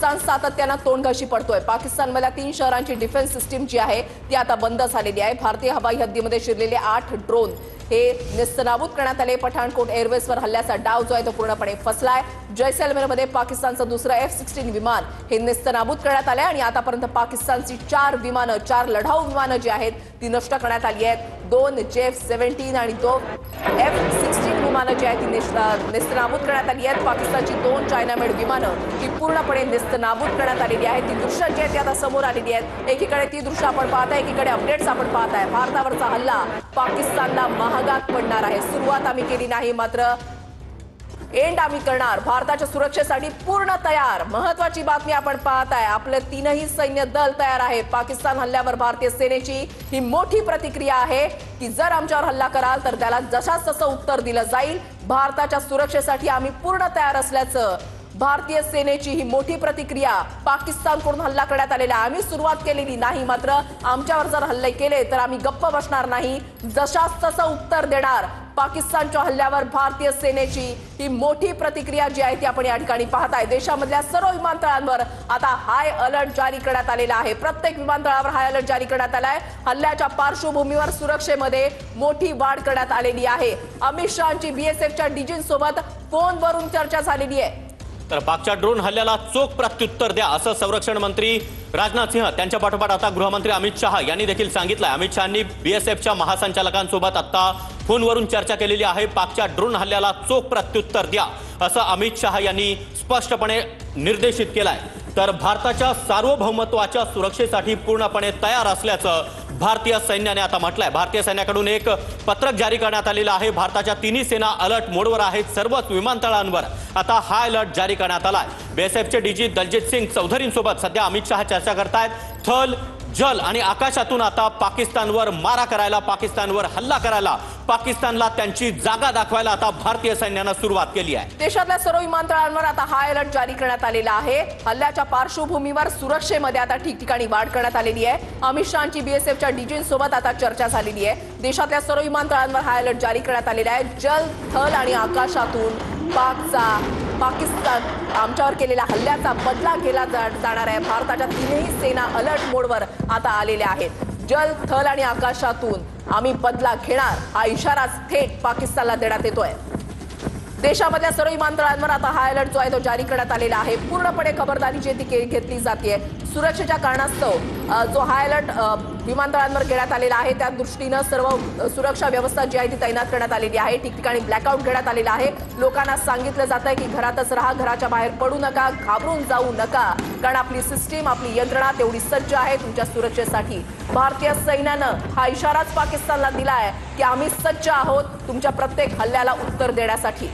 पाकिस्तान सातत्यानं तोंडघशी पडतोय। पाकिस्तानमधल्या 3 शहरांची डिफेन्स सिस्टीम जी आहे ती आता बंद झालेली आहे। भारतीय हवाई हद्दीमध्ये शिरलेले 8 ड्रोन हे नेस्तनाबूत करण्यात आले। पठाणकोट एअरवेजवर हल्ल्याचा डाव जो आहे तो पूर्णपणे फसलाय। जैसलमेरमध्ये पाकिस्तानचं दुसरं F-16 विमान हे नेस्तनाबूत करण्यात आलंय आणि आतापर्यंत पाकिस्तानची 4 विमानं 4 लढाऊ विमानं जी आहेत ती नष्ट करण्यात आली आहेत। 2 J-17 आणि 2 F-16 विमानं जी आहेत ती नेस्तनाबूत करण्यात आली आहेत। पाकिस्तानची 2 चायनामेड विमानं ही पूर्णपणे नेस्तनाबूत करण्यात आलेली आहेत। ती दृश्य जी आहेत ती आता समोर आलेली आहेत। एकीकडे ती दृश्य आपण पाहताय, एकीकडे अपडेट्स आपण पाहताय। भारतावरचा हल्ला पाकिस्तानला महागात पडणार आहे। सुरुवात आम्ही केली नाही, मात्र एंड आम्ही करणार। भारताच्या सुरक्षेसाठी पूर्ण तयार। महत्वाची बातमी आपण पाहताय, आपले 3ही सैन्य दल तयार आहे। पाकिस्तान हल्ल्यावर भारतीय सेनेची ही मोठी प्रतिक्रिया आहे की जर आमच्यावर हल्ला कराल तर त्याला जशास तसं उत्तर दिलं जाईल। भारताच्या सुरक्षेसाठी आम्ही पूर्ण तयार असल्याचं भारतीय सेनेची ही मोठी प्रतिक्रिया। पाकिस्तानकडून हल्ला करण्यात आलेला, आम्ही सुरुवात केलेली नाही, मात्र आमच्यावर जर हल्ले केले तर आम्ही गप्प बसणार नाही, जशास तसं उत्तर देणार। पाकिस्तानच्या हल्ल्यावर भारतीय सेनेची ही मोठी प्रतिक्रिया जी आहे ती आपण या ठिकाणी पाहताय। देशामधल्या सर्व विमानतळांवर आता हाय अलर्ट जारी करण्यात आलेला आहे। प्रत्येक विमानतळावर हाय अलर्ट जारी करण्यात आलाय। हल्ल्याच्या पार्श्वभूमीवर सुरक्षेमध्ये मोठी वाढ करण्यात आलेली आहे। अमित शहांची BSFच्या डीजींसोबत फोनवरून चर्चा झालेली आहे। तर पाकच्या ड्रोन हल्ल्याला चोख प्रत्युत्तर द्या असं संरक्षण मंत्री राजनाथ सिंह त्यांच्या पाठोपाठ आता गृहमंत्री अमित शहा यांनी देखील सांगितलंय। अमित शहांनी BSFच्या महासंचालकांसोबत आता फोनवरून चर्चा केलेली आहे। पाकच्या ड्रोन हल्ल्याला चोख प्रत्युत्तर द्या असं अमित शहा यांनी स्पष्टपणे निर्देशित केलंय। तर भारताच्या सार्वभौमत्वाच्या सुरक्षेसाठी पूर्णपणे तयार असल्याचं भारतीय सैन्याने आता म्हटलंय। भारतीय सैन्याकडून एक पत्रक जारी करण्यात आलेलं आहे। भारताच्या 3ही सेना अलर्ट मोडवर आहेत। सर्वच विमानतळांवर आता हाय अलर्ट जारी करण्यात आलाय। BSFचे DG दलजीत सिंग चौधरींसोबत सध्या अमित शहा चर्चा करतायत। थल, जल आणि आकाशातून आता पाकिस्तानवर मारा करायला, पाकिस्तानवर हल्ला करायला, पाकिस्तानला त्यांची जागा दाखवायला आता भारतीय सैन्यानं सुरुवात केली आहे। देशातल्या सर्व विमानतळांवर आता हाय अलर्ट जारी करण्यात आलेला आहे। हल्ल्याच्या पार्श्वभूमीवर सुरक्षेमध्ये आता ठिकठिकाणी वाढ करण्यात आलेली आहे। अमित शहांची BSFच्या डीजींसोबत आता चर्चा झालेली आहे। देशातल्या सर्व विमानतळांवर हाय अलर्ट जारी करण्यात आलेला आहे। जल, थल आणि आकाशातून पाकिस्तान आमच्यावर केलेल्या हल्ल्याचा बदला घेतला जाणार आहे। भारताच्या 3ही सेना अलर्ट मोडवर आता आलेल्या आहेत। जल, थल आणि आकाशातून आम्ही बदला घेणार हा इशारा थेट पाकिस्तानला देण्यात येतोय। देशामधल्या सर्व विमानतळांवर आता हाय अलर्ट जो आहे तो जारी करण्यात आलेला आहे। पूर्णपणे खबरदारी जी ती घेतली जाते। सुरक्षेच्या कारणास्तव जो हाय अलर्ट विमानतळांवर घेण्यात आलेला आहे त्या दृष्टीनं सर्व सुरक्षा व्यवस्था जी आहे ती तैनात करण्यात आलेली आहे। ठिकठिकाणी ब्लॅकआउट घेण्यात आलेला आहे। लोकांना सांगितलं जात आहे की घरातच राहा, घराच्या बाहेर पडू नका, घाबरून जाऊ नका, कारण आपली सिस्टीम, आपली यंत्रणा तेवढी सज्ज आहे तुमच्या सुरक्षेसाठी। भारतीय सैन्यानं हा इशाराच पाकिस्तानला दिला आहे की आम्ही सज्ज आहोत तुमच्या प्रत्येक हल्ल्याला उत्तर देण्यासाठी।